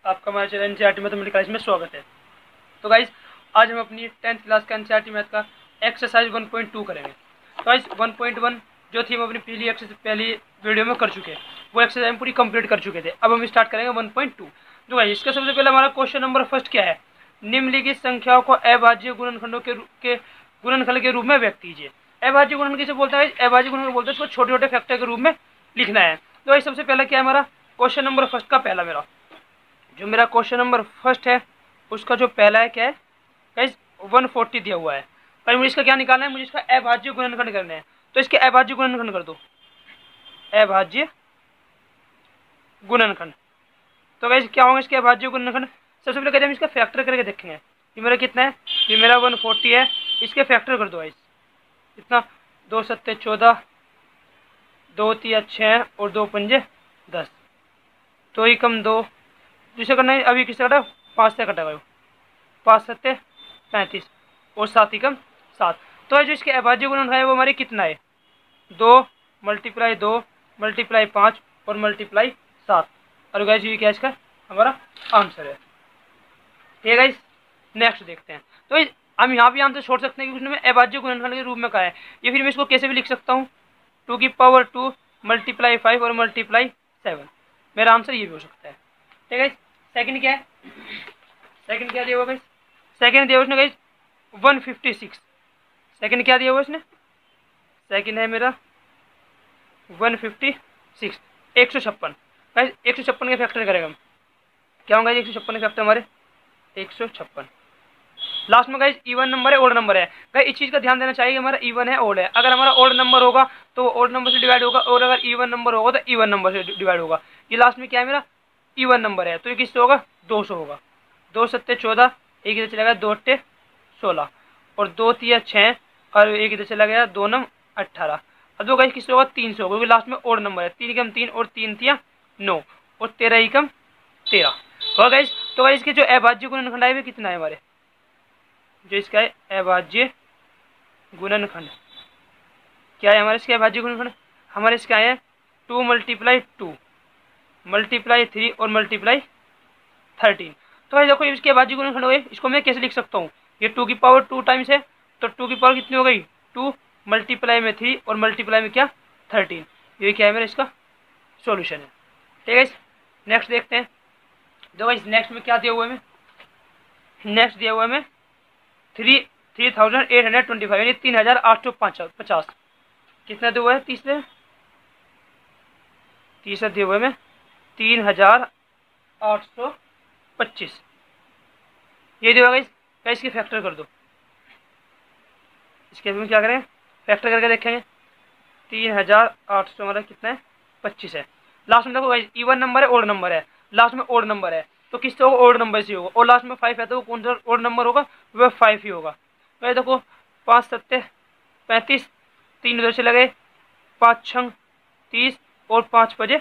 आपका हमारे channel NCERT mathematics में स्वागत है। तो गाइज आज हम अपनी 10th क्लास का एनसीईआरटी मैथ का एक्सरसाइज 1.2 करेंगे। तो गाइज 1.1 जो थी हम अपनी पहली वीडियो में कर चुके हैं, वो एक्सरसाइज हम पूरी कंप्लीट कर चुके थे। अब हम स्टार्ट करेंगे 1.2। तो गाइज इसका सबसे पहले हमारा क्वेश्चन नंबर फर्स्ट क्या है, निम्नलिखित संख्याओं को अभाज्य गुणनखंडों के गुणनखंड के रूप में व्यक्त कीजिए। अभाज्य गुणनखंड किसे बोलता है? अभाज्य गुणनखंड बोलते हैं इसको छोटे छोटे फैक्टर के रूप में लिखना है। तो गाइज सबसे पहले क्या है हमारा क्वेश्चन नंबर फर्स्ट का पहला जो मेरा क्वेश्चन नंबर फर्स्ट है उसका जो पहला है क्या है गाइस 140 दिया हुआ है। भाई मुझे इसका क्या निकालना है, मुझे इसका अभाज्य गुणनखंड करना है। तो इसके अभाज्य गुणनखंड कर दो, अभाज्य गुणनखंड। तो गाइस क्या होगा इसके अभाज्य गुणनखंड? सबसे पहले कहते हैं हम इसका फैक्टर करके देखेंगे। ये मेरा कितना है? ये मेरा 140 है, इसके फैक्टर कर दो गाइस। इतना 2 सत्ते 14, 2 तिया 6 और 2 पंजे 10, तो ही कम 2 जिसे करना है अभी किससे कटा? 5 से कटा गया। 5 सत्ते 35 और 7 ही कम 7। तो जो इसके अभाज्य गुणनखंड है वो हमारे कितना है? 2 मल्टीप्लाई 2 मल्टीप्लाई 5 और मल्टीप्लाई 7। और गाइस ये क्या इसका हमारा आंसर है। ठीक है गाइस, नेक्स्ट देखते हैं। तो हम यहाँ भी आंसर छोड़ सकते हैं क्योंकि उसने अभाज्य गुणनखंड के रूप में कहा है। ये फिर मैं इसको कैसे भी लिख सकता हूँ, 2 की पावर 2 मल्टीप्लाई 5 और मल्टीप्लाई 7। मेरा आंसर ये भी हो सकता है। ठीक है, सेकंड क्या है? सेकंड क्या दिया हुआ गाइस? सेकंड दिया हुआ उसने गाइस 156। सेकंड क्या दिया हुआ उसने? सेकंड है मेरा 156, 156। गाइस 156 के फैक्टर करेगा हम, क्या होगा 156 के फैक्टर हमारे 156। लास्ट में गाइस इवन नंबर है, ओड नंबर है। गाइस इस चीज का ध्यान देना चाहिए, हमारा इवन है ओड है। अगर हमारा ओड नंबर होगा तो ओड नंबर से डिवाइड होगा, और अगर इवन नंबर होगा तो इवन नंबर से डिवाइड होगा। ये लास्ट में क्या है मेरा इवन नंबर है, तो ये किससे होगा? 200 होगा। 2 सत्ते 14, एक इधर चला गया 2 अट्टे 16 और 2 तिया 6 और एक इधर चला गया 2 नम 18। अब दो गाइस किससे होगा? 300 होगा क्योंकि लास्ट में ओड नंबर है। 3 एकम 3 और 3 तिया 9 और 13 एकम 13 होगा गाइस। तो गाइस इसके जो अभाज्य गुणनखंड है वो कितना है हमारे? जो इसका है अभाज्य गुणनखंड क्या है हमारे? इसके अभाज्य गुणनखंड हमारे इसका है 2 मल्टीप्लाई 2 मल्टीप्लाई 3 और मल्टीप्लाई 13। तो भाई देखो इसके अभाज्य गुणनखंड हो गए। इसको मैं कैसे लिख सकता हूँ? ये 2 की पावर 2 टाइम्स है, तो 2 की पावर कितनी हो गई? 2 मल्टीप्लाई में 3 और मल्टीप्लाई में क्या? 13। ये क्या है मेरा इसका सॉल्यूशन है। ठीक है, नेक्स्ट देखते हैं। देखो इस नेक्स्ट में क्या दिया हुआ है? नेक्स्ट दिया हुआ है 3825 यानी 3850। कितना दिया हुआ है? तीसरा दिया हुआ है 3825। ये दिया हुआ है, इसके फैक्टर कर दो। इसके में क्या करें? फैक्टर करके देखेंगे। 3800 हमारा कितना है? 25 है। लास्ट में देखो इवन नंबर है ओड नंबर है, लास्ट में ओड नंबर है तो किससे होगा? ओड नंबर से होगा। और लास्ट में 5 है तो कौन सा ओड नंबर होगा? वह 5 ही होगा। तो ये देखो 5 सत्ते 35, 3 उधर से लगे 5 छंग 30 और 5 बजे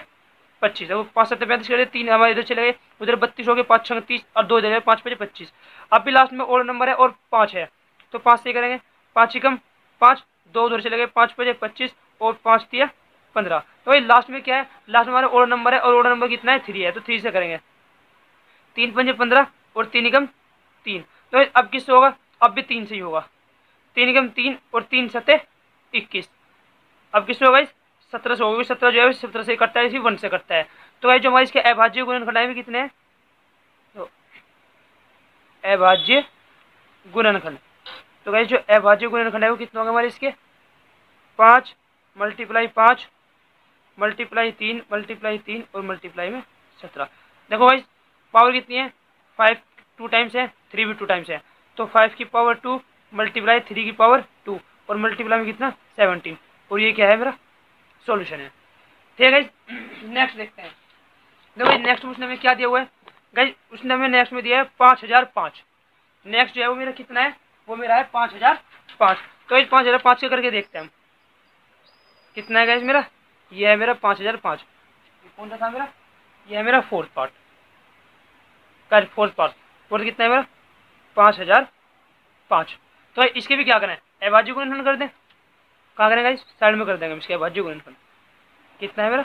25। देखो 5 सत्ते 35 कर 3 हमारे इधर चले गए, उधर 32 हो गए, 5 छंग 30 और 2 इधर 5 बजे 25। अब भी लास्ट में ओड नंबर है और 5 है तो 5 से करेंगे 5 एकम 5, 2 उधर चले गए 5 बजे 25 और 5 तिया 15। तो भाई लास्ट में क्या है? लास्ट में हमारा ओड नंबर है और ओड नंबर कितना है? 3 है, तो 3 से करेंगे 3 पंजे 15 और 3 एकम 3। तो अब किससे होगा? अब भी 3 से ही होगा। 3 एकम 3 और 3 सत्ते 21। अब किससे होगा? 17 से होगा। 17 जो है 17 से कटता है, इसी 1 से कटता है। तो भाई जो हमारे इसके अभाज्य गुणनखंड है कितने हैं? तो अभाज्य गुणनखंड, तो गाइस जो अभाज्य गुणनखंड है वो कितना होगा हमारे इसके? 5 मल्टीप्लाई 5 मल्टीप्लाई 3 मल्टीप्लाई 3 और मल्टीप्लाई में 17। देखो गाइस पावर कितनी है? 5 2 टाइम्स है, 3 भी 2 टाइम्स है, तो 5 की पावर 2 मल्टीप्लाई 3 की पावर 2 और मल्टीप्लाई में कितना? 17। और ये क्या है मेरा सॉल्यूशन है। ठीक है गाइस, नेक्स्ट देखते हैं। देखो नेक्स्ट उसने में क्या दिया हुआ है गाइस? उसने हमें नेक्स्ट में दिया है 5005। नेक्स्ट जो है वो मेरा कितना है? वो मेरा है 5005। तो इस 5005 के करके देखते हैं हम कितना है गाइस मेरा। ये है मेरा 5005। कौन सा था मेरा? ये है मेरा फोर्थ पार्ट। फोर्थ कितना है मेरा? 5005। तो इसके भी क्या करना है? अभाज्य गुणनखंड कर दें। कहाँ करें गाइस? साइड में कर देंगे इसके अभाज्य गुणनखंड। कितना है मेरा?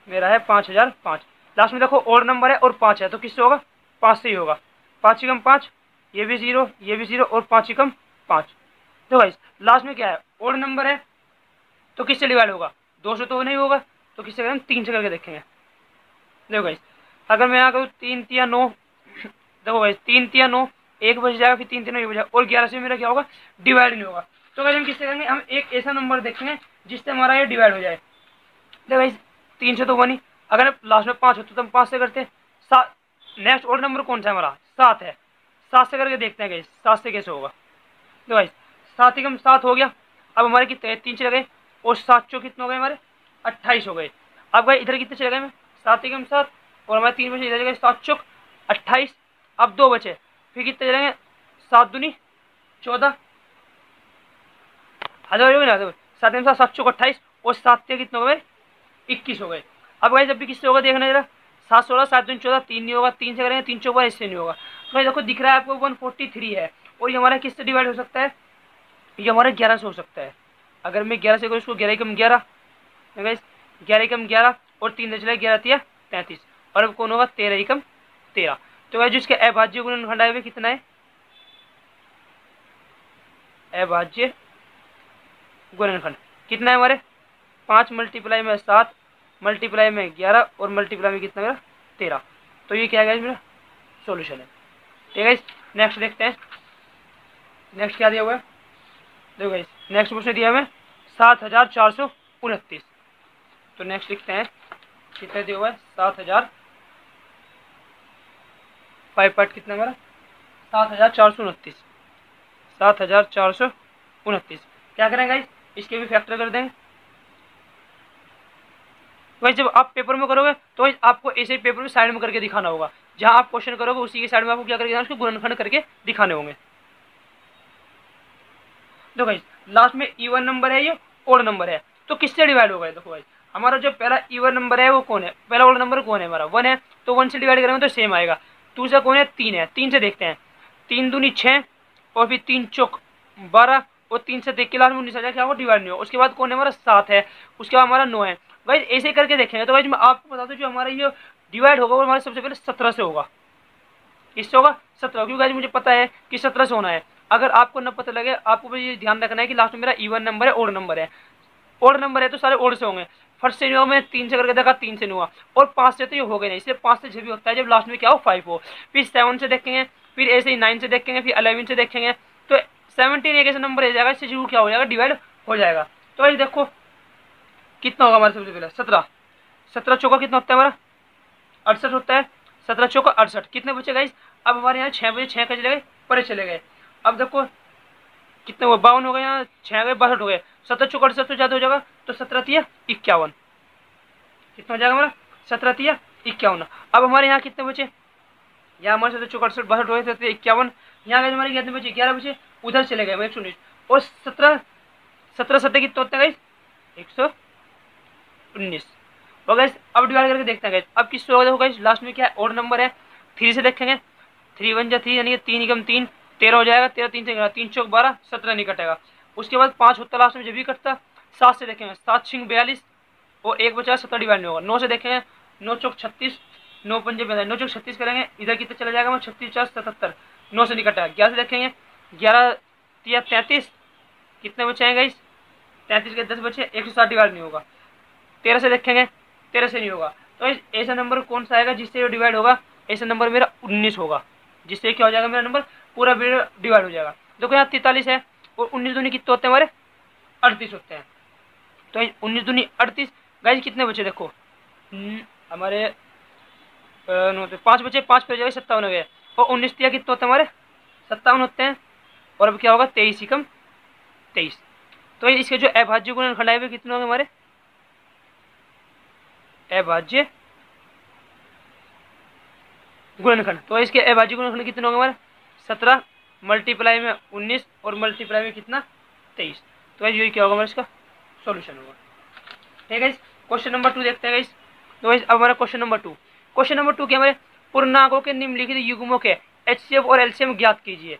मेरा है 5005। लास्ट में देखो और नंबर है और 5 है, तो किससे होगा? 5 से ही होगा। 5 एकम 5, ये भी 0, ये भी 0 और 5 एकम 5। तो गाइस लास्ट में क्या है? और नंबर है, तो किससे डिवाइड होगा? 2 से तो नहीं होगा, तो किससे करेंगे? 3 से करके देखेंगे। देखो गाइस अगर मैं यहाँ करूँ 3 तिया 9, देखो गाइस 3 तिया 9, 1 बच जाएगा, फिर 3 3 1 बच जाएगा, और 11 से मेरा क्या होगा? डिवाइड नहीं होगा। तो गाइस हम किससे करेंगे? हम एक ऐसा नंबर देखेंगे जिससे हमारा ये डिवाइड हो जाए। देखो गाइस 3 से तो बनी, अगर लास्ट में 5 होता तो हम 5 से करते। नेक्स्ट और नंबर कौन सा है? हमारा 7 है। 7 से करके देखते हैं गाइस 7 से कैसे होगा। तो गाइस 7 एकम 7 हो गया। अब हमारे कितने? 3 चले गए, और 7 चौ कितने हो गए हमारे? 28 हो गए। अब भाई इधर कितने चले गए? में 7 एकम 7, और हमारे 3 बचे, इधर चले गए 7 चौक 28। अब 2 बचे, फिर कितने चलेंगे? 7 दूनी 14, हजार हो गए ना? 7 एकम 7, 7 चौक 28, और 7 से कितने हो गए? 21 हो गए। अब भाई जब भी किससे होगा देखना जरा। 7 16, 7 दूनी 14, 3 नहीं होगा, 3 से करेंगे 3 चौक, इससे नहीं होगा। तो भाई देखो दिख रहा है आपको 143 है, और ये हमारा किससे डिवाइड हो सकता है? ये हमारा 11 से हो सकता है। अगर मैं 11 से करूँ इसको, 11 एकम 11, 11 एकम 11, और 3 चला 11 तिया 33, और अब कौन होगा? 13 एकम 13। तो भाई जिसके अभाज्य गुणनखंड है कितना है? अभाज्य गुणनखंड कितना है हमारे? 5 मल्टीप्लाई में 7, मल्टीप्लाई में 11, और मल्टीप्लाई में कितना मेरा? 13। तो ये क्या है मेरा सॉल्यूशन है। ठीक है, नेक्स्ट देखते हैं। नेक्स्ट क्या दिया हुआ है? देखो गाइस नेक्स्ट क्वेश्चन दिया हमें 7429। तो नेक्स्ट लिखते हैं कितना दिया हुआ है? 7000, 5 पार्ट कितना हमारा? 7429, 7429। क्या करेंगे गाइस? इसके भी फैक्टर कर देंगे। वही जब आप पेपर में करोगे तो आपको ऐसे ही पेपर में साइड में करके दिखाना होगा। जहां आप क्वेश्चन करोगे उसी के साइड में आपको क्या करके उसको गुणनखंड करके दिखाने होंगे। देखो गाइस लास्ट में इवन नंबर है, ये ओड नंबर है, तो किससे डिवाइड होगा? देखो गाइस हमारा जो पहला इवन नंबर है वो कौन है? पहला ओड नंबर कौन है? हमारा 1 है, तो 1 से डिवाइड करेंगे तो सेम आएगा। दूसरा कौन है? 3 है, 3 से देखते हैं। 3 दूनी 6, और फिर 3 चौक 12, और 3 से देख के लास्ट में 19 आ जाए, क्या होगा? डिवाइड नहीं होगा। उसके बाद कौन है? हमारा 7 है, उसके बाद हमारा 9 है। गाइस ऐसे करके देखेंगे। तो गाइस मैं आपको बता दूं जो हमारा ये डिवाइड होगा वो हमारे सबसे पहले 17 से होगा। इससे होगा 17, क्योंकि गाइस मुझे पता है कि 17 से होना है। अगर आपको न पता लगे, आपको ये ध्यान रखना है कि लास्ट में मेरा इवन नंबर है, ओड नंबर है। ओड नंबर है तो सारे ओड से होंगे। फर्स्ट से नहीं हुआ, मैंने 3 से करके देखा, 3 से नहीं हुआ, और 5 से तो ये हो गए नहीं। इसलिए 5 से जब भी होता है जब लास्ट में क्या हो? 5 हो। फिर 7 से देखेंगे, फिर ऐसे ही 9 से देखेंगे, फिर 11 से देखेंगे, तो 17 एक ऐसा नंबर रह जाएगा, इससे जरूर क्या हो जाएगा? डिवाइड हो जाएगा। तो भाई देखो कितना होगा हमारे सबसे पहले? 17, 17 चौका कितना होता है हमारा? 68 होता है। 17 चौका 68, कितने बचे गाइस? अब हमारे यहाँ 6 बजे 6 का चले गए, परे चले गए। अब देखो कितने हुए? 52 हो गए, यहाँ 6 गए 62 हो गए। 17 चौका 68 तो ज्यादा हो जाएगा, तो 17 तिया 51, कितना हो जाएगा हमारा? 17 तिया 51। अब हमारे यहाँ कितने बचे? यहाँ हमारे 17 चौका 68 62 हो गए, 51। यहाँ गए हमारे कितने बचे? 11 बचे, उधर चले गए 119, और 17 17 कितने होते हैं गाइस? 119। और गाइस अब डिवाइड करके देखते हैं गाइस, अब किससे होगा? देखो गाइस लास्ट में क्या है? ओड नंबर है। 3 से देखेंगे, 3 1 जा 3, यानी 3 एकम 3, 13 हो जाएगा। 13 3 से 3 चौक 12, 17 नहीं कटेगा। उसके बाद 5 होता लास्ट में, जब भी कटता। 7 से देखेंगे, 7 6 42, और 1 बचा 17 डिवाइड नहीं होगा। 9 से देखेंगे, 9 चौक 36, 9 पंजे 42, 9 चौक 36 करेंगे, इधर कितना चला जाएगा? 36 4 77, 9 से नहीं कटेगा। 11 से देखेंगे, 11 तिया 33, कितने बचे हैं गाइस? 33 के 10 बचे, 160 डिवाइड नहीं होगा। 13 से देखेंगे, 13 से नहीं होगा। तो ऐसा नंबर कौन सा आएगा जिससे डिवाइड होगा? ऐसा नंबर मेरा 19 होगा, जिससे क्या हो जाएगा? मेरा नंबर पूरा डिवाइड हो जाएगा। देखो यहाँ 43 है, और 19 दूनी कितने होते हैं हमारे? 38 होते हैं। तो 19 दूनी 38, गाइस कितने बचे? देखो हमारे 5 बचे, 5 पे हो जाएगा 57 हो गए, और 19 तिया कितने होते हैं हमारे? 57 होते हैं। और अब क्या होगा? 23 एकम 23। तो इसके जो अभाज्य गुणनखंड है वे कितने होंगे हमारे? अभाज्य गुणनखंड, तो इसके अभाज्य गुणनखंड कितने होंगे हमारे? 17 मल्टीप्लाई में 19, और मल्टीप्लाई में कितना? 23। तो यही क्या होगा हमारा? इसका सॉल्यूशन होगा। ठीक है, क्वेश्चन नंबर 2 देखते हैं गाइस। तो गाइस अब हमारा क्वेश्चन नंबर 2, क्वेश्चन नंबर 2 क्या? हमारे पूर्णांकों के निम्नलिखित युग्मों के एचसीएफ और एलसीएम ज्ञात कीजिए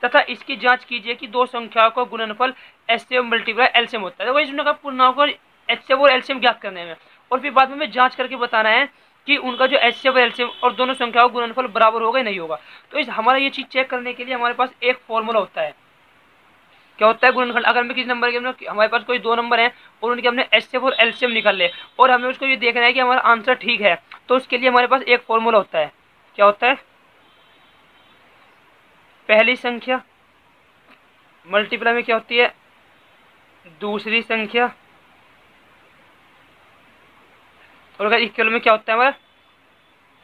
तथा इसकी जांच कीजिए कि दो संख्याओं का गुणनफल एचसीएफ मल्टीप्लाई एलसीएम होता है। तो गाइस उन्होंने कहा पूर्णांकों एचसीएफ और एलसीएम ज्ञात करने में, और फिर बाद में जांच करके बताना है कि उनका जो एचसीएफ और एलसीएम और दोनों संख्याओं का गुणनफल बराबर होगा या नहीं होगा। तो इस हमारा ये चीज़ चेक करने के लिए हमारे पास एक फॉर्मूला होता है। क्या होता है गुणनखंड? अगर मैं किसी नंबर के हमारे पास कोई दो नंबर हैं और उनके हमने एचसीएफ और एलसीएम निकाल ले और हमें उसको ये देखना है कि हमारा आंसर ठीक है, तो उसके लिए हमारे पास एक फॉर्मूला होता है। क्या होता है? पहली संख्या मल्टीप्लाई में क्या होती है? दूसरी संख्या, और अगर इक्वल में क्या होता है हमारा?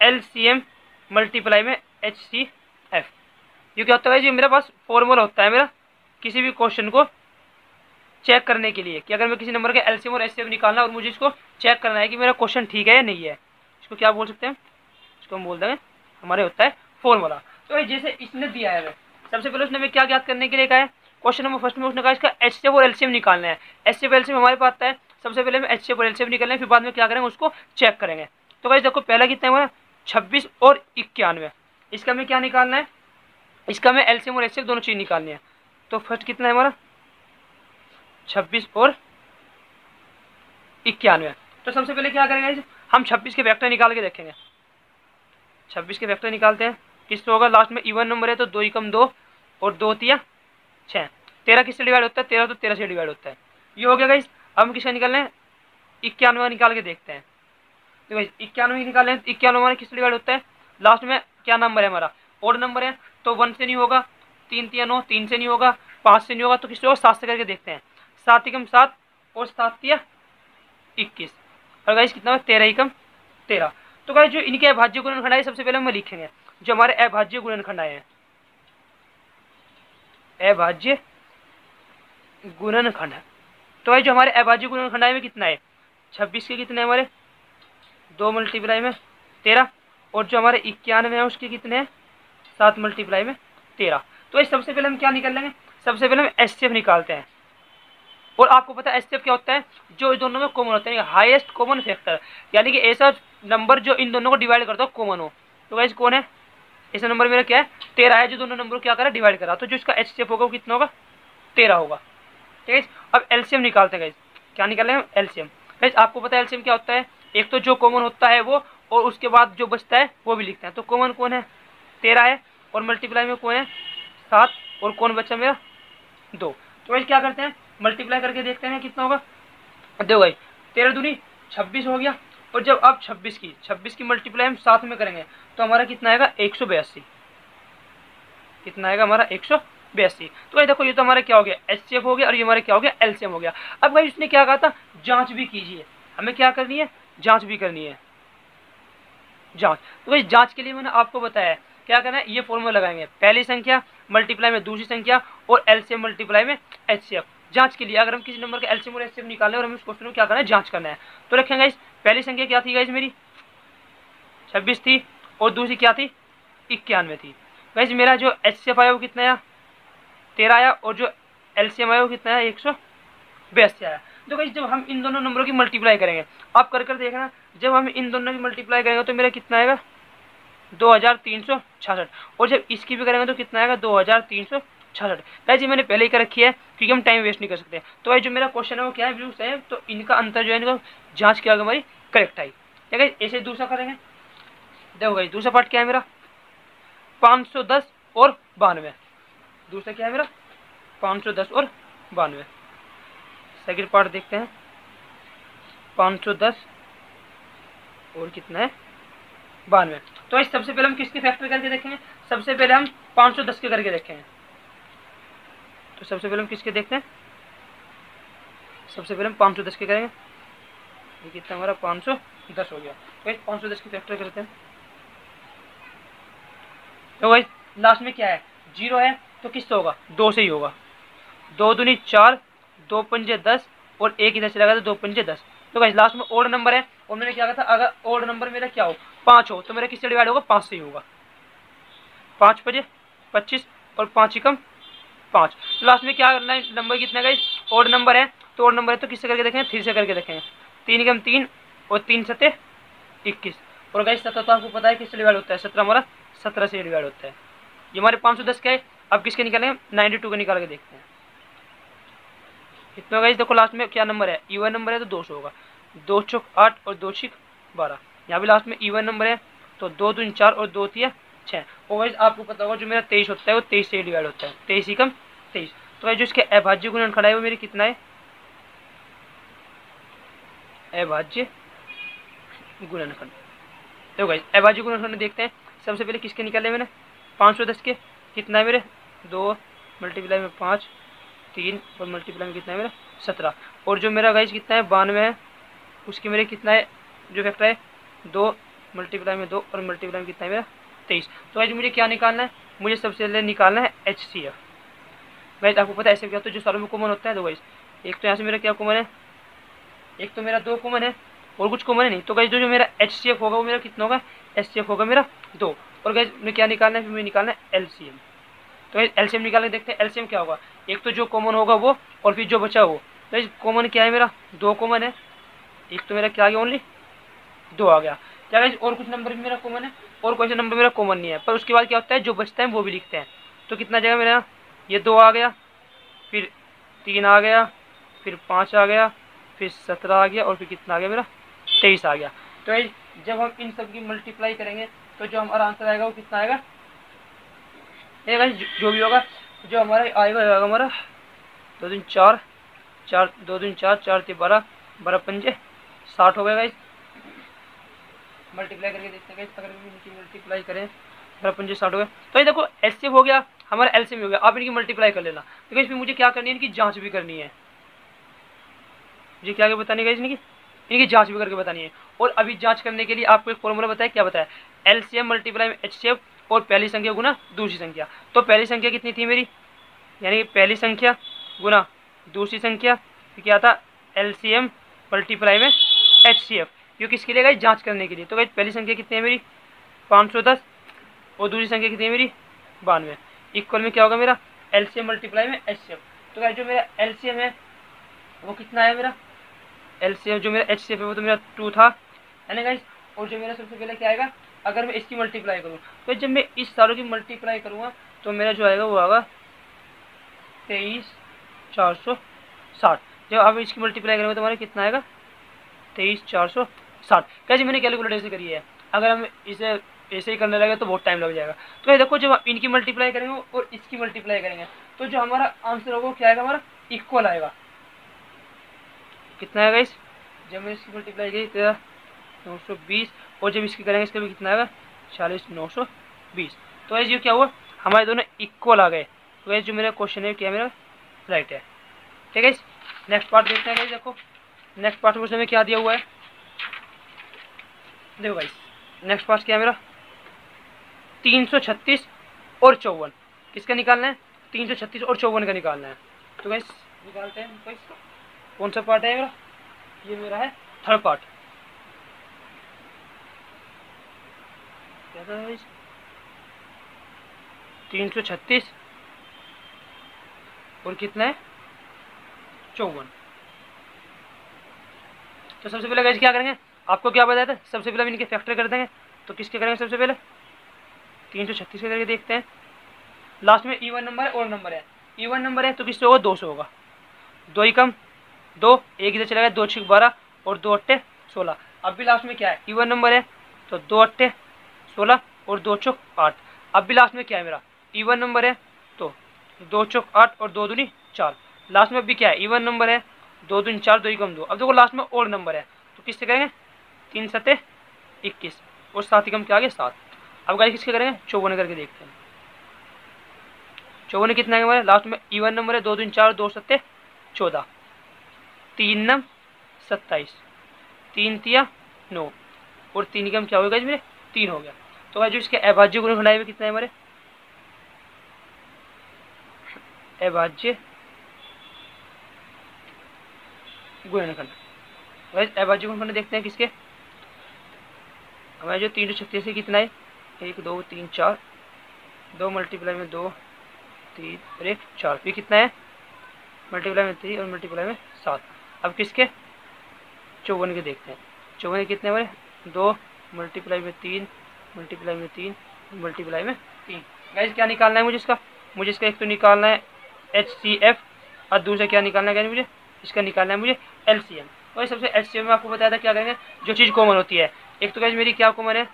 एलसीएम मल्टीप्लाई में एचसीएफ। ये क्या होता है? ये मेरे पास फॉर्मूला होता है मेरा किसी भी क्वेश्चन को चेक करने के लिए कि अगर मैं किसी नंबर के एलसीएम और एचसीएफ निकालना और मुझे इसको चेक करना है कि मेरा क्वेश्चन ठीक है या नहीं है, इसको क्या बोल सकते हैं? इसको हम बोल देंगे हमारे होता है फॉर्मूला। तो जैसे इसने दिया है, सबसे पहले उसने हमें क्या ज्ञात करने के लिए कहा है? क्वेश्चन नंबर फर्स्ट में उसने कहा इसका एचसीएफ और एलसीएम निकालना है। एचसीएफ एलसीएम हमारे पास आता है, सबसे पहले हम एचसीएफ और एलसीएम निकालेंगे, फिर बाद में क्या करेंगे उसको चेक करेंगे। तो गाइस देखो पहला कितना है हमारा? 26 और 91। इसका हमें क्या निकालना है? इसका हमें एलसीएम और एचसीएफ दोनों चीज निकालनी है। तो फर्स्ट कितना है हमारा? 26 और 91। तो सबसे पहले क्या करेंगे? हम 26 के वेक्टर निकाल के देखेंगे। 26 के वेक्टर निकालते हैं, किससे होगा? लास्ट में इवन नंबर है तो 2 एकम 2 और 2 तिया 6। 13 किससे डिवाइड होता है? 13 तो 13 से डिवाइड होता है। ये हो गया गाइस। अब हम किसका निकालना है? 91 निकाल के देखते हैं। तो गाइस 91 निकालें, 91 हमारा किससे डिवाइड होता है? लास्ट में क्या नंबर है हमारा? ओड नंबर है, तो 1 से नहीं होगा, 3 तिया 9, 3 से नहीं होगा, 5 से नहीं होगा, तो किससे होगा? 7 से करके देखते हैं। 7 एकम 7 और 7 तिया 21। और गाइस कितना है? 13 एकम 13। तो गाइस जो इनके अभाज्य गुणनखंड आए सबसे पहले हम लिखेंगे जो हमारे अभाज्य गुणनखंड आए हैं। अभाज्य गुणनखंड। तो भाई जो हमारे अभाज्य गुणनखंड आए में कितना है? 26 के कितने हमारे? 2 मल्टीप्लाई में 13, और जो हमारे 91 है उसके कितने हैं? 7 मल्टीप्लाई में 13। तो इस सबसे पहले हम क्या निकाल लेंगे? सबसे पहले हम एचसीएफ निकालते हैं। और आपको पता है एचसीएफ क्या होता है? जो दोनों में कॉमन होता है, हाईएस्ट कॉमन फैक्टर, यानी कि ऐसा नंबर जो इन दोनों को डिवाइड करता हो कॉमन हो। तो गाइस कौन है? ऐसा नंबर मेरा क्या है? 13 है, जो दोनों नंबर को क्या करा? डिवाइड करा। तो जो इसका एचसीएफ होगा वो कितना होगा? 13 होगा। ठीक है। अब एलसीएम निकालते हैं गाइस। क्या निकालें हम? एलसीएम। गाइस आपको पता है एलसीएम क्या होता है? एक तो जो कॉमन होता है वो, और उसके बाद जो बचता है वो भी लिखते हैं। तो कॉमन कौन है? 13 है, और मल्टीप्लाई में कौन है? 7, और कौन बचा मेरा? 2। तो गाइस क्या करते हैं? मल्टीप्लाई करके देखते हैं कितना होगा। देखो भाई 13 दूनी 26 हो गया, और जब अब 26 की मल्टीप्लाई हम साथ में करेंगे तो हमारा कितना आएगा? 182। कितना आएगा हमारा? 182। तो भाई देखो ये तो हमारा क्या हो गया? एचसीएफ हो गया, और ये हमारा क्या हो गया? एलसीएम हो गया। अब भाई उसने क्या कहा था? जांच भी कीजिए। हमें क्या करनी है? जांच भी करनी है। जांच। तो भाई जांच के लिए मैंने आपको बताया क्या करना है? ये फॉर्मूला लगाएंगे, पहली संख्या मल्टीप्लाई में दूसरी संख्या और एलसीएम मल्टीप्लाई में एचसीएफ। जांच के लिए अगर हम किसी नंबर का एलसीएम और एचसीएफ निकालना है और हमें उस क्वेश्चन को क्या करना है? जांच करना है। तो रखेंगे इस पहली संख्या क्या थी गाइस? मेरी 26 थी, और दूसरी क्या थी? 91 थी। गाइस मेरा जो एचसीएफ आया वो कितना आया? 13 आया, और जो एलसीएम आया वो कितना आया? 182 आया। तो गाइस जब हम इन दोनों नंबरों की मल्टीप्लाई करेंगे, आप कर देखना, जब हम इन दोनों की मल्टीप्लाई करेंगे तो मेरा कितना आएगा? 2366। और जब इसकी भी करेंगे तो कितना आएगा? 2366। गाइस ये मैंने पहले ही कर रखी है क्योंकि हम टाइम वेस्ट नहीं कर सकते। तो भाई जो मेरा क्वेश्चन है वो क्या है? बिल्कुल सेम। तो इनका अंतर जो है इनका जांच किया गया हमारी करेक्ट आई। ठीक है। ऐसे दूसरा करेंगे। देखो गाइस दूसरा पार्ट क्या है मेरा? 510 और 92। दूसरा क्या है मेरा? 510 और 92। सेकंड पार्ट देखते हैं। 510 और कितना है? 92। तो इस सबसे पहले हम किसके फैक्टर करके देखेंगे? सबसे पहले हम 510 के करके देखेंगे। तो सबसे पहले हम किसके देखते हैं? सबसे पहले हम 510 के करेंगे। ये कितना हमारा? 510 हो गया। तो 510 के फैक्टर करते हैं। तो भाई लास्ट में क्या है? 0 है, तो किससे होगा? 2 से ही होगा। 2 दूनी 4, 2 पंजे 10, और 1 इधर चला गया तो 2 पंजे 10। तो गाइस लास्ट में ओड नंबर है, और मैंने क्या कहा था? अगर ओड नंबर मेरा क्या हो? 5 हो, तो मेरा किससे डिवाइड होगा? 5 से ही होगा। 5 पंजे 25, और 5 एकम 5। लास्ट में क्या करना है? नंबर कितना गाइस? ओड नंबर है, तो ओड नंबर है तो किससे करके देखेंगे? 3 से करके देखेंगे। 3 एकम 3, और 3 सते 21। और गाइस 17 तो आपको पता है किससे डिवाइड होता है? 17 हमारा 17 से डिवाइड होता है। ये हमारे 510 क्या है? अब किसके निकालेंगे? 92 के निकाल के देखते हैं कितना गाइस। देखो लास्ट में क्या नंबर है? इवन नंबर है तो 200 होगा। 2 चौक 8 और 2 छिक 12। यहाँ भी लास्ट में इवन नंबर है, तो 2 दूनी 4 और 2 तिया 6। और गाइस आपको पता होगा जो मेरा 23 होता है वो 23 से डिवाइड होता है, 23 ही कम 23। तो गाइस जो इसके अभाज्य गुणनखंड है वो मेरी कितना है, अभाज्य गुणनखंड। तो गाइस अभाज्य गुणनखंड देखते हैं। सबसे पहले किसके निकाले मैंने, 510 के, कितना है मेरे 2 मल्टीप्लाई में 5 3 और मल्टीप्लाई में कितना है मेरा 17। और जो मेरा गाइस कितना है 92 है, उसके मेरे कितना है जो फैक्टर है 2 मल्टीप्लाई में 2 और मल्टीप्लाई में कितना है मेरा 23। तो गाइस मुझे क्या निकालना है, मुझे सबसे पहले निकालना है HCF। गाइस आपको पता है ऐसे क्या होता है जो सारों में कॉमन होता है। तो गाइस एक तो यहाँ से मेरा क्या कॉमन है, एक तो मेरा 2 कॉमन है और कुछ कॉमन है नहीं। तो गाइस जो मेरा HCF होगा वो मेरा कितना होगा, HCF होगा मेरा 2। और गाइस मुझे क्या निकालना है, फिर मुझे निकालना है LCM। तो गाइस LCM निकाल के देखते हैं LCM क्या होगा, एक तो जो कॉमन होगा वो और फिर जो बचा वो। तो गाइस कॉमन क्या है मेरा 2 कॉमन है, एक तो मेरा क्या आ गया ओनली 2 आ गया। क्या गाइस और कुछ नंबर भी मेरा कॉमन है, और कोई सा नंबर मेरा कॉमन नहीं है, पर उसके बाद क्या होता है जो बचता है वो भी लिखते हैं। तो कितना जाएगा मेरा, ये 2 आ गया, फिर 3 आ गया, फिर 5 आ गया, फिर 17 आ गया और फिर कितना आ गया मेरा 23 आ गया। तो गाइस जब हम इन सब की मल्टीप्लाई करेंगे तो जो हमारा आंसर आएगा वो कितना आएगा, ये गाइस जो भी होगा जो हमारा आएगा हमारा 2 दूनी 4 4 2 दूनी 4 4 3 12 12 पंजे 60 हो गया गाइस। मल्टीप्लाई करके देखते हैं गाइस, अगर हम इनकी मल्टीप्लाई करें 12 पंजे 60 हो गया। तो ये देखो HCF हो गया, हमारा LCM हो गया। आप इनकी मल्टीप्लाई कर लेना। तो गाइस मुझे क्या करनी है, इनकी जांच भी करनी है। मुझे क्या बतानी है इनकी जांच भी करके बतानी है। और अभी जांच करने के लिए आपको एक फॉर्मूला बताया, क्या बताया, LCM मल्टीप्लाई में HCF और पहली संख्या गुना दूसरी संख्या। तो पहली संख्या कितनी थी मेरी, यानी पहली संख्या गुना दूसरी संख्या, फिर क्या था LCM मल्टीप्लाई में HCF, क्योंकि किसके लिए गाइस जांच करने के लिए। तो गाइस पहली संख्या कितनी है मेरी 510 और दूसरी संख्या कितनी है मेरी 92। इक्वल में क्या होगा मेरा LCM मल्टीप्लाई में HCF। तो गाइस जो मेरा LCM है वो कितना है मेरा, LCM जो मेरा HCF है वो तो मेरा 2 था, है ना गाइस। और जो मेरा सबसे पहले क्या आएगा, अगर मैं इसकी मल्टीप्लाई करूँ, तो जब मैं इस सारों की मल्टीप्लाई करूँगा तो मेरा जो आएगा वो आएगा 23460। जब आप इसकी मल्टीप्लाई करेंगे तो हमारा कितना आएगा 23460। कैसे मैंने कैलकुलेटर से करी है, अगर हम इसे ऐसे ही करने लगे तो बहुत टाइम लग जाएगा। तो ये देखो जब आप इनकी मल्टीप्लाई करेंगे और इसकी मल्टीप्लाई करेंगे तो जो हमारा आंसर होगा क्या आएगा, हमारा इक्वल आएगा। कितना आएगा इस, जब मैं इसकी मल्टीप्लाई करी 920 और जब इसकी करेंगे इसका भी कितना आएगा 40920। तो ये क्या हुआ, हमारे दोनों इक्वल आ गए। तो ये जो मेरा क्वेश्चन है क्या मेरा राइट है। ठीक है, नेक्स्ट पार्ट देखते हैं। देखो नेक्स्ट पार्ट में उसने क्या दिया हुआ है, देखो गाइस नेक्स्ट पार्ट क्या है मेरा 336 और 54। किसका निकालना है, 336 और 54 का निकालना है। तो गाइस निकालते हैं। गाइस कौन सा पार्ट है मेरा, ये मेरा है थर्ड पार्ट। क्या था गाइस 336 और कितना है 54। तो सबसे पहले गाइस क्या करेंगे, आपको क्या बताया था, सबसे पहले इनके फैक्टर कर देंगे। तो किसके करेंगे, सबसे पहले 336 के करके देखते हैं। लास्ट में इवन नंबर है और नंबर है, इवन नंबर है तो किससे होगा 2 से होगा, 2 ही कम 2 एक इधर चला गया, 2 6 12 और 2 8 16। अब भी लास्ट में क्या है इवन नंबर है तो 2 8 16 और 2 चौक 8। अब भी लास्ट में क्या है मेरा इवन नंबर है तो 2 चौक 8 और 2 दूनी 4। लास्ट में अभी क्या है इवन नंबर है 2 दूनी 4 2 ही कम 2। अब देखो लास्ट में और नंबर है तो किससे करेंगे 3 7 21 और 7 ही कम क्या आ गया 7। अब गाइस किसके करेंगे 54 करके देखते हैं। 54 कितना है हमारे लास्ट में इवन नंबर है 2 दूनी 4 2 7 14 3 9 27 3 तिया 9 और 3 कम क्या होगा मेरे 3 हो गया। तो भाई जो इसके अभाज्य गुणनखंड आए हुए कितने हैं हमारे, अभाज्य गुणनखंड। अभाज्य गुणनखंड देखते हैं किसके, हमारे जो 336 से कितना है 1 2 3 4 2 मल्टीप्लाई में 2 3 और 1 4 फिर कितना है मल्टीप्लाई में 3 और मल्टीप्लाई में 7। अब किसके 54 के देखते हैं। 54 कितने हमारे 2 मल्टीप्लाई में 3 मल्टीप्लाई में 3 मल्टीप्लाई में 3। गाइस क्या निकालना है मुझे इसका, मुझे इसका एक तो निकालना है HCF और दूसरा क्या निकालना है मुझे इसका निकालना है मुझे LCM। और सबसे HCM में आपको बताया था क्या करेंगे, जो चीज़ कॉमन होती है एक तो गाइस मेरी क्या कॉमन है,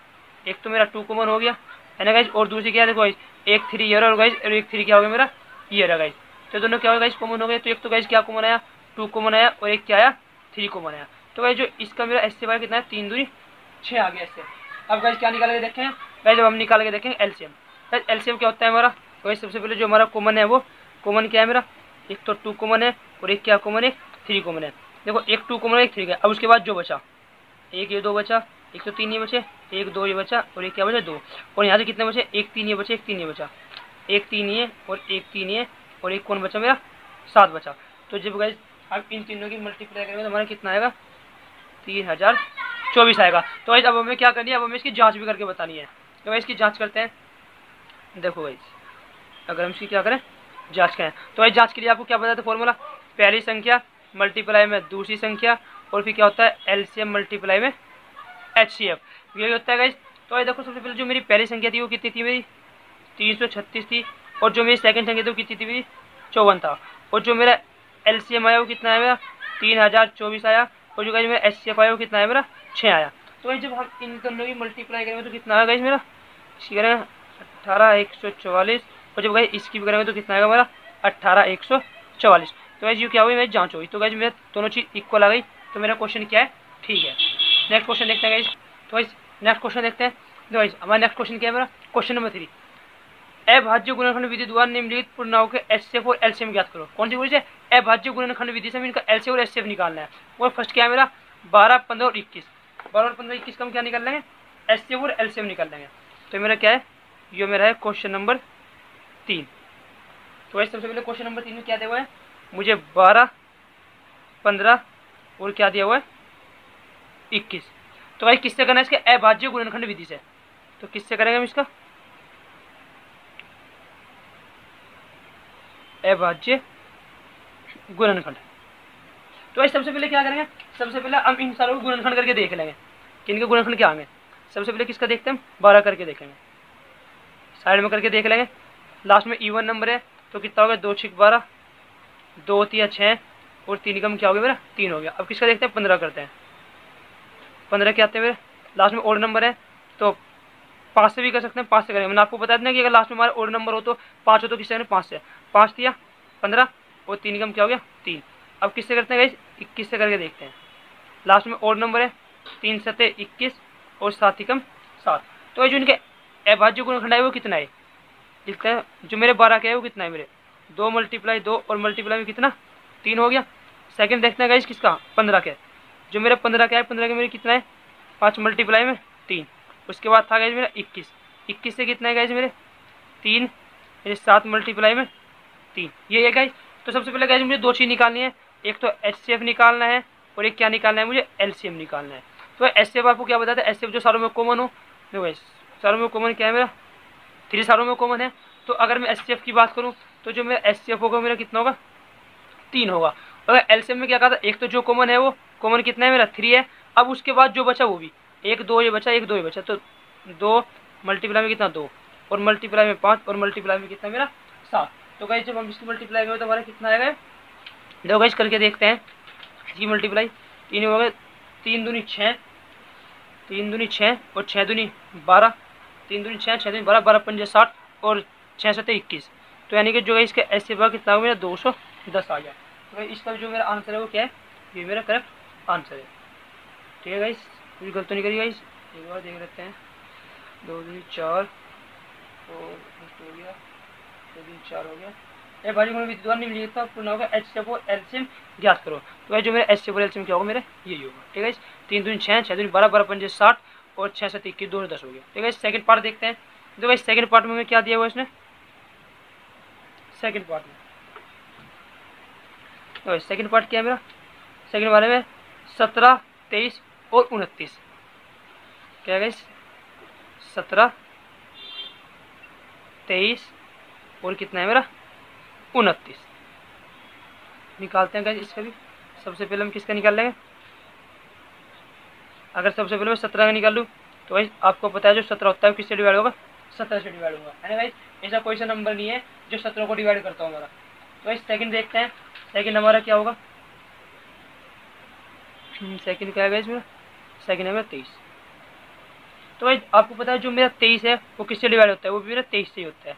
एक तो मेरा 2 कॉमन हो गया है ना गाइस, और दूसरी क्या है देखो गाइस, एक 3 ईयर और गाइस और एक 3 क्या हो गया मेरा ईयर है गाइस। तो दोनों क्या हो गया गाइस कॉमन हो गए। तो एक तो गाइस क्या कॉमन आया 2 कॉमन आया और एक क्या आया 3 कॉमन आया। तो गाइस जो इसका मेरा एस से कितना है 3 दूनी 6 आ गया इससे। अब गाइस क्या निकाल के देखें गाइस, जब हम निकाल के देखेंगे एलसीएम। गाइस एलसीएम क्या होता है हमारा, गाइस सबसे पहले जो हमारा कॉमन है वो कॉमन क्या है मेरा, एक तो 2 कॉमन है और एक क्या कॉमन है 3 कॉमन है। देखो एक 2 कॉमन है एक 3 का। अब उसके बाद जो बचा एक ये 2 बचा, एक तो 3 ये बचे, एक 2 ये बचा और एक क्या बचा 2। और यहाँ से कितने बचे, एक 3 ये बचे, एक 3 ये बचा, एक 3 ये और एक 3 ये और एक कौन बचा मेरा 7 बचा। तो जब गाइस अब इन तीनों की मल्टीप्लाई करेंगे तो हमारा कितना आएगा 3024 आएगा। तो गाइस अब हमें क्या करनी है, अब हमें इसकी जांच भी करके बतानी है। तो गाइस इसकी जांच करते हैं। देखो गाइस अगर हम इसकी क्या करें जांच करें, तो भाई जांच के लिए आपको क्या बताया था फॉर्मूला, पहली संख्या मल्टीप्लाई में दूसरी संख्या और फिर क्या होता है एलसीएम मल्टीप्लाई में एचसीएफ, ये होता है गाइस। तो भाई देखो सबसे पहले जो मेरी पहली संख्या थी वो कितनी थी मेरी 336 थी, और जो मेरी सेकंड संख्या थी वो कितनी थी मेरी 54 था, और जो मेरा एलसीएम आया वो कितना है मेरा 3024 आया, और जो गाइस मेरा एचसीएफ आया वो कितना है मेरा 6 आया। तो भाई जब हम इन दोनों की मल्टीप्लाई करेंगे तो कितना आएगा गाइस मेरा, इसकी करेंगे 18144, और जब गाइस इसकी भी करेंगे तो कितना आएगा मेरा 18144। तो गाइस ये क्या हुई मेरी जांच हुई, तो गाइस मेरे दोनों चीज़ इक्वल आ गई। तो मेरा क्वेश्चन क्या है ठीक है। नेक्स्ट क्वेश्चन देखते हैं गाइस। तो गाइस नेक्स्ट क्वेश्चन देखते हैं। तो गाइस हमारा नेक्स्ट क्वेश्चन क्या है मेरा क्वेश्चन नंबर 3, अभाज्य गुणनखंड विधि द्वारा निम्नलिखित पूर्णांकों के एचसीएफ और एलसीएम ज्ञात करो। कौन सी विधि से, अभाज्य गुणनखंड विधि से इनका एलसीएफ और एचसीएफ निकालना है। और फर्स्ट क्या है मेरा 12, 15 और 21, 12 और 15 21 का हम क्या निकाल लेंगे एचसीएफ और एलसीएम निकाल लेंगे। तो मेरा क्या है ये मेरा है क्वेश्चन नंबर 3। तो वैसे सबसे पहले क्वेश्चन नंबर 3 में क्या दिया हुआ है मुझे 12, 15 और क्या दिया हुआ है 21। तो भाई किससे करना है इसके अभाज्य गुणनखंड विधि से। तो किससे करेंगे हम इसका अभाज्य गुणनखंड। तो भाई सबसे पहले क्या करेंगे, सबसे पहले हम इन सारों को गुणनखंड करके देख लेंगे कि इनके गुणनखंड क्या होंगे। सबसे पहले किसका देखते हैं 12 करके देखेंगे, साइड में करके देख लेंगे। लास्ट में इवन नंबर है तो कितना हो गया 2 6 12, 2 3 6 और 3 का क्या हो गया मेरा 3 हो गया। अब किसका देखते हैं 15 करते हैं, 15 क्या आते हैं मेरे लास्ट में ओड नंबर है तो 5 से भी कर सकते हैं, 5 से करेंगे। मैंने आपको बता देना कि अगर लास्ट में हमारा ओड नंबर हो तो 5 हो तो किससे करें 5 से, 5 दिया 15 और 3 का क्या हो गया 3। अब किससे करते हैं गाइस 21 से करके देखते हैं। लास्ट में ओड नंबर है 3 7 21 और 7 कम 7। तो जो इनके अभाज्य गुणनखंड है वो कितना है लिखते हैं, जो मेरे 12 के है वो कितना है मेरे 2 मल्टीप्लाई 2 और मल्टीप्लाई में कितना 3 हो गया। सेकंड देखते हैं गाइस किसका 15 के, जो मेरा 15 का है 15 के मेरे कितना है 5 मल्टीप्लाई में 3। उसके बाद था गाइस मेरा 21, 21 से कितना है गाइस मेरे 3, मेरे 7 मल्टीप्लाई में 3 ये है गाइस। तो सबसे पहले गाइस मुझे 2 चीज़ निकालनी है, एक तो एचसीएफ निकालना है और एक क्या निकालना है मुझे एलसीएम निकालना है। तो एचसीएफ आपको क्या बताता है एचसीएफ जो सारों में कॉमन हो, देखो गाइस सारों में कॉमन क्या है मेरा 3 सारों में कॉमन है। तो अगर मैं एचसीएफ की बात करूँ तो जो मेरा एचसीएफ होगा मेरा कितना होगा 3 होगा। अगर एलसीएम में क्या कहा था एक तो जो कॉमन है वो कॉमन कितना है मेरा 3 है। अब उसके बाद जो बचा वो भी 1 2 ये बचा 1 2 ये बचा, तो 2 मल्टीप्लाई में कितना 2 और मल्टीप्लाई में 5 और मल्टीप्लाई में कितना मेरा 7। तो गाइस जब हम इसकी मल्टीप्लाई करें तो हमारा कितना आएगा देखो गाइस करके देखते हैं इसकी मल्टीप्लाई। 3 हो गए 3 दूनी 6, 3 दूनी 6 और 6 दूनी 12, 3 दूनी 6 6 दूनी 12, 12 पंजे 60 और 6 7 21। तो यानी कि जो है इसका ऐसे बार कितना हो मेरा 210 आ गया। तो भाई इसका जो मेरा आंसर है वो क्या है ये मेरा करेक्ट आंसर है। ठीक है गाइस कुछ गलत नहीं करी गाइस, एक बार देख लेते हैं 2 दूनी 4 और हो गया 2 दूनी 4 हो गया। ये भाजी को विधि द्वारा निम्नलिखित का पूर्णांक का एचसीएफ और एलसीएम ज्ञात करो। तो भाई जो मेरा एचसीएफ और एलसीएम क्या होगा मेरे यही होगा। ठीक है 3 दूनी 6 6 दूनी 12 12 पंजे 60 और 6 7 21 2 10 हो गया। ठीक है सेकंड पार्ट देखते हैं। तो भाई सेकंड पार्ट में क्या दिया हुआ इसने सेकंड पार्ट में, तो सेकंड पार्ट क्या है मेरा सेकंड वाले में 17 23 और 29 क्या है गाइस 17 23 और कितना है मेरा 29 निकालते हैं गाइस इसका भी। सबसे पहले हम किसका निकाल लेंगे, अगर सबसे पहले मैं 17 का निकाल लूँ तो भाई आपको पता है जो 17 होता है किससे डिवाइड होगा 17 से डिवाइड होगा है ना भाई। ऐसा कोई सा नंबर नहीं है जो 17 को डिवाइड करता हो हमारा। तो भाई सेकंड देखते हैं सेकंड हमारा क्या होगा, सेकंड क्या है गाइस मेरा सेकंड है मेरा 23। तो भाई आपको पता है जो मेरा 23 है वो किससे डिवाइड होता है, वो भी मेरा 23 से ही होता है।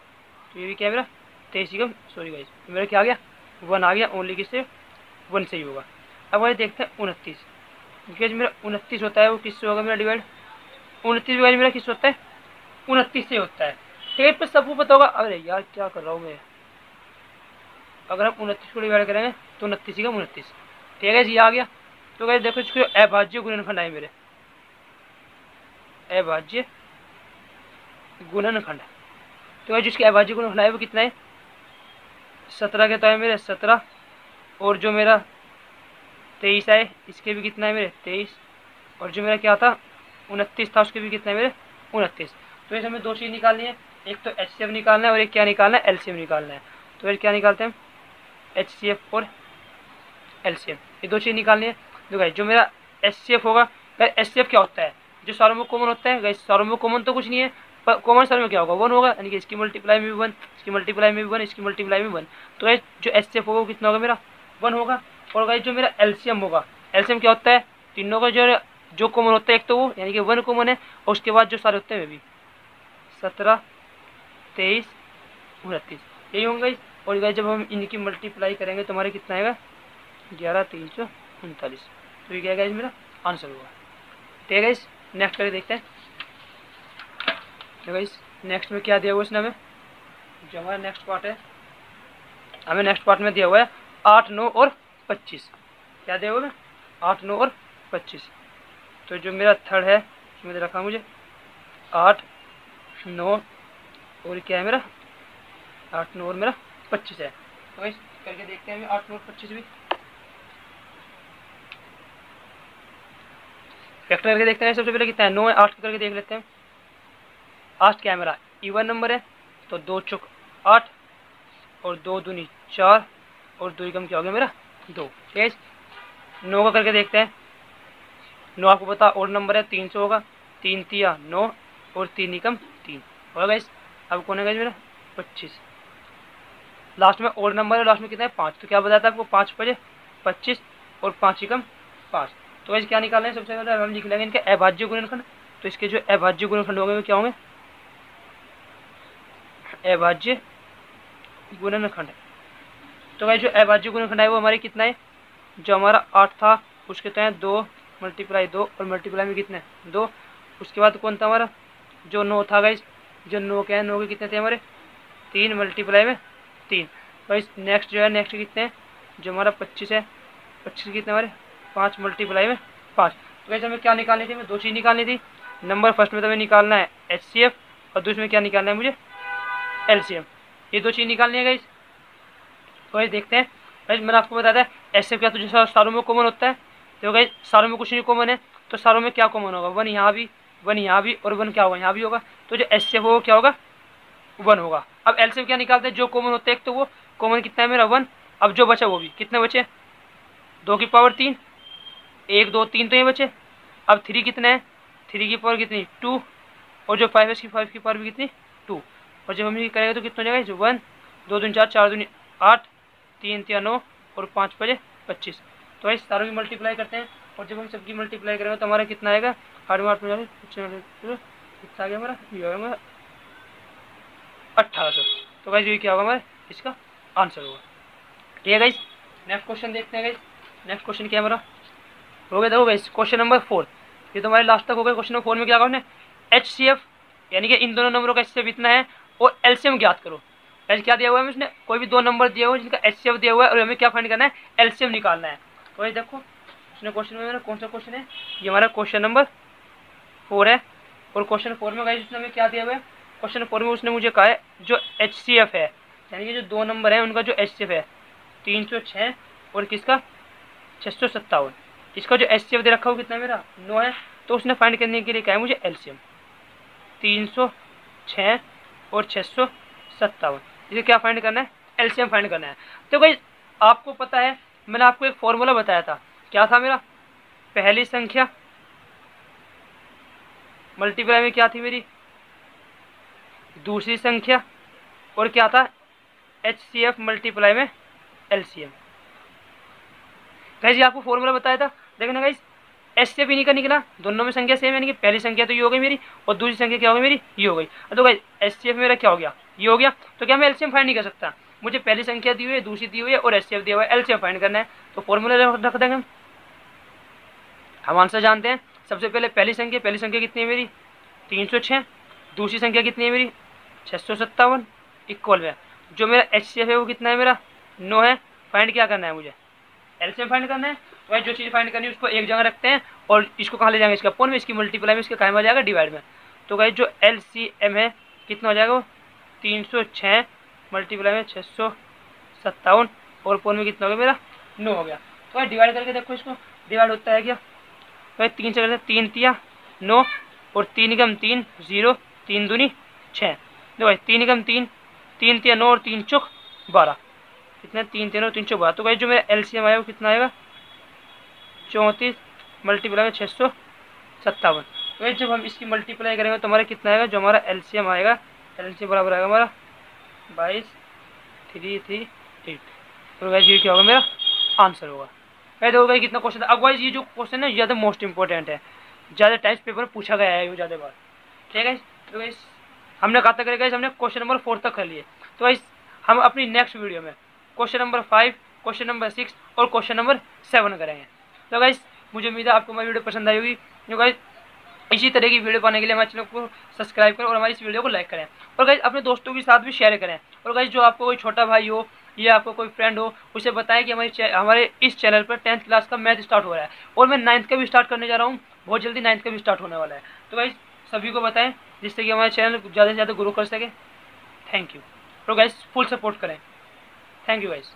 तो ये भी क्या है मेरा 23 का, सॉरी गाइस मेरा क्या आ गया 1 आ गया, ओनली किससे 1 से ही होगा। अब भाई देखते हैं 29, क्योंकि मेरा 29 होता है वो किससे होगा मेरा डिवाइड, 29 डिवाइड मेरा किससे होता है 29 से होता है। ठीक है, पर सबको पता होगा। अरे यार क्या कर रहा हूँ मैं, अगर हम 29 को डिवाइड करेंगे तो 29 का 29। ठीक है जी आ गया। तो गाइस देखो इसको अभाज्य गुणनखंड है मेरे, अभाज्य गुणनखंड। तो गाइस जिसके अभाज्य गुणनखंड है वो कितना है 17 के, तो है मेरे 17, और जो मेरा 23 है इसके भी कितना है मेरे 23, और जो मेरा क्या था 29 था उसके भी कितना है मेरे 29। तो इसे हमें दो चीज़ निकालनी है, एक तो HCF निकालना है और एक क्या निकालना है LCM निकालना है। तो फिर क्या निकालते हैं हम HCF और LCM, ये दो चीज़ निकालनी है। तो गाइस जो मेरा HCF होगा, HCF क्या होता है जो सारों में कॉमन होता है। गाइस सारों में कॉमन तो कुछ नहीं है, पर कॉमन सारों में क्या होगा 1 होगा, यानी कि इसकी मल्टीप्लाई में भी 1, इसकी मल्टीप्लाई में भी 1, इसकी मल्टीप्लाई में 1। तो गाइस जो HCF होगा वो कितना होगा मेरा 1 होगा। और गाइस जो मेरा LCM होगा, LCM क्या होता है तीनों का जो कॉमन होता है एक तो वो, यानी कि 1 कॉमन है, और उसके बाद जो सारे होते हैं वे भी 17, 23, 29 यही होंगे। और गाइस जब हम इनकी मल्टीप्लाई करेंगे तो हमारे कितना आएगा 11,339। तो ये क्या गाइस मेरा आंसर होगा। ठीक है गाइस नेक्स्ट करके देखते हैं। तो गाइस नेक्स्ट में क्या दिया हुआ इसने हमें, जो हमारा नेक्स्ट पार्ट है, हमें नेक्स्ट पार्ट में दिया हुआ है 8, 9 और 25। क्या दिया हुआ है 8, 9 और 25। तो जो मेरा थर्ड है इसमें रखा मुझे 8, 9 और क्या है मेरा 8, 9 और मेरा 25 है। तो गाइस करके देखते हैं 8, 9 और 25 भी फैक्टर करके देखते हैं। सबसे पहले कितना है 9 है, 8 करके देख लेते हैं। 8 क्या है मेरा इवन नंबर है, तो 2 चौक 8 और 2 दूनी 4 और 2 कम क्या हो गया मेरा 2। ठीक है 9 का करके देखते हैं। 9 आपको पता और नंबर है 3 से होगा, 3 तिया 9 और 3 कम 3 होगा गाइस। अब कौन है गाइस मेरा 25, लास्ट में और नंबर है, लास्ट में कितना है 5। तो क्या बताया था आपको 5 बजे 25 और 5 कम 5। तो गाइस क्या निकालना है सबसे पहले हम लिख लेंगे इनके अभाज्य गुणनखंड। तो इसके जो अभाज्य गुणनखंड होंगे वो क्या होंगे अभाज्य गुणनखंड। तो गाइस जो अभाज्य गुणनखंड है वो हमारे कितना है, जो हमारा 8 था उसके तो है 2 मल्टीप्लाई 2 और मल्टीप्लाई में कितने 2। उसके बाद कौन था हमारा जो 9 था गाइस, जो 9 के हैं 9 के कितने थे हमारे 3 मल्टीप्लाई में 3। गाइस नेक्स्ट जो है नेक्स्ट कितने हैं जो हमारा 25 है, 25 कितने हमारे 5 मल्टीप्लाई में 5। तो गाइस हमें क्या निकालनी थी, हमें दो चीज़ निकालनी थी। नंबर फर्स्ट में तो हमें निकालना है HCF और दूसरे में क्या निकालना है मुझे LCM, ये दो चीज़ निकालनी है गाइस। तो गाइस देखते हैं। गाइस मैंने आपको बताया था HCF क्या तो जो सारों में कॉमन होता है। तो गाइस सारों में कुछ नहीं कॉमन है, तो सारों में क्या कॉमन होगा 1 यहाँ भी 1 यहाँ भी और 1 क्या होगा यहाँ भी होगा। तो जो HCF होगा क्या होगा 1 होगा। अब LCM क्या निकालते हैं, जो कॉमन होता है एक तो वो कॉमन कितना है मेरा 1, अब जो बचा वो भी कितने बचे 2 की पावर 3, 1 2 3 तो ये बचे। अब 3 कितना है 3 की पावर कितनी 2, और जो 5 है इसकी 5 की पावर भी कितनी 2। और जब हम ये करेंगे तो कितना हो जाएगा 1 2 दूनी 4 4 दूनी 8 3 3 9 और 5 बजे 25। तो इस सारों की मल्टीप्लाई करते हैं, और जब हम सबकी मल्टीप्लाई करेंगे तो हमारा कितना आएगा 8 में 8 में कितना आ गया हमारा ये होगा 1800। तो गाइस ये क्या होगा हमारा इसका आंसर होगा। ठीक है गाइस नेक्स्ट क्वेश्चन देखते हैं गाइस। नेक्स्ट क्वेश्चन क्या है हमारा हो गया, देखो गाइस क्वेश्चन नंबर 4। ये तो हमारे लास्ट तक हो गया। क्वेश्चन नंबर 4 में क्या करना है HCF यानी कि इन दोनों नंबरों का HCF इतना है और LCM ज्ञात करो। गाइस क्या दिया हुआ है इसने कोई भी दो नंबर दिया हुआ है जिनका HCF दिया हुआ है और हमें क्या फाइंड करना है LCM निकालना है। तो गाइस देखो इसने क्वेश्चन में कौन सा क्वेश्चन है, ये हमारा क्वेश्चन नंबर 4 है। और क्वेश्चन 4 में गाइस उसने हमें क्या दिया हुआ है, क्वेश्चन 4 में उसने मुझे कहा है जो HCF है यानी कि जो दो नंबर है उनका जो HCF है 306 और किसका 657, इसका जो HCF दे रखा हो कितना मेरा 9 है। तो उसने फाइंड करने के लिए कहा है मुझे LCM 306 और 657, इसे क्या फाइंड करना है LCM फाइंड करना है। तो भाई आपको पता है मैंने आपको एक फॉर्मूला बताया था, क्या था मेरा पहली संख्या मल्टीप्लाई में क्या थी मेरी दूसरी संख्या और क्या था HCF मल्टीप्लाई में LCM। गाइस ये आपको फॉर्मूला बताया था, देखना गाइस HCF इन्हीं का निकला, दोनों में संख्या सेम, यानी कि पहली संख्या तो ये हो गई मेरी और दूसरी संख्या क्या हो गई मेरी, ये हो गई। तो गाइस HCF मेरा क्या हो गया, ये हो गया। तो क्या मैं एलसीएम फाइंड नहीं कर सकता, मुझे पहली संख्या दी हुई है, दूसरी दी हुई है और HCF दिया हुआ है, एलसीएम फाइंड करना है। तो फॉर्मूला रख देंगे हम आंसर जानते हैं। सबसे पहले पहली संख्या कितनी है मेरी 306, दूसरी संख्या कितनी है मेरी 657, इक्वल में जो मेरा HCF है वो कितना है मेरा 9 है। फाइंड क्या करना है मुझे, एलसीएम फाइंड करना है। तो भाई जो चीज़ फाइंड करनी है उसको एक जगह रखते हैं और इसको कहाँ ले जाएंगे, इसका अपॉन में, इसकी मल्टीप्लाई में, इसके कायम आ जाएगा डिवाइड में। तो भाई जो एलसीएम है कितना हो जाएगा वो 306 मल्टीप्लाई में 657 और अपॉन में कितना हो गया मेरा 9 हो गया। तो भाई डिवाइड करके देखो, इसको डिवाइड होता है क्या, भाई 3 से करते हैं, 3 तिया 9 और 3 एकम 3 0, 3 दूनी 6। देखो भाई 3 एकम 3, 3 तिया 9 और 3 चौक 12, कितना 3 3 और 3 चौक 12। तो भाई जो मेरा एलसीएम आया वो कितना आएगा 34 मल्टीप्लाई में 657। तो भाई जब हम इसकी मल्टीप्लाई करेंगे तो हमारा कितना आएगा, जो हमारा एलसीएम आएगा, एलसीएम बराबर आएगा हमारा 22338। तो भाई ये क्या होगा मेरा आंसर होगा। भाई देखो भाई कितना क्वेश्चन। अब भाई ये जो क्वेश्चन है ज़्यादा मोस्ट इंपॉर्टेंट है, ज़्यादा टाइम्स पेपर में पूछा गया है ये ज़्यादा बार, ठीक है। तो भाई हमने कहा था करेगा, हमने क्वेश्चन नंबर 4 तक कर लिए। तो भाई हम अपनी नेक्स्ट वीडियो में क्वेश्चन नंबर 5, क्वेश्चन नंबर 6 और क्वेश्चन नंबर 7 करेंगे। तो गाइस मुझे उम्मीद है आपको हमारी वीडियो पसंद आई होगी। जो गाइस इसी तरह की वीडियो पाने के लिए हमारे चैनल को सब्सक्राइब करें और हमारी इस वीडियो को लाइक करें और गाइस अपने दोस्तों के साथ भी शेयर करें। और गाइस जो आपको कोई छोटा भाई हो या आपको कोई फ्रेंड हो उसे बताएं कि हमारे इस चैनल पर 10th क्लास का मैथ स्टार्ट हो रहा है और मैं 9th का भी स्टार्ट करने जा रहा हूँ, बहुत जल्दी 9th का भी स्टार्ट होने वाला है। तो गाइस सभी को बताएं जिससे कि हमारे चैनल ज़्यादा से ज़्यादा ग्रो कर सके। Thank you. तो गाइस फुल सपोर्ट करें। Thank you guys.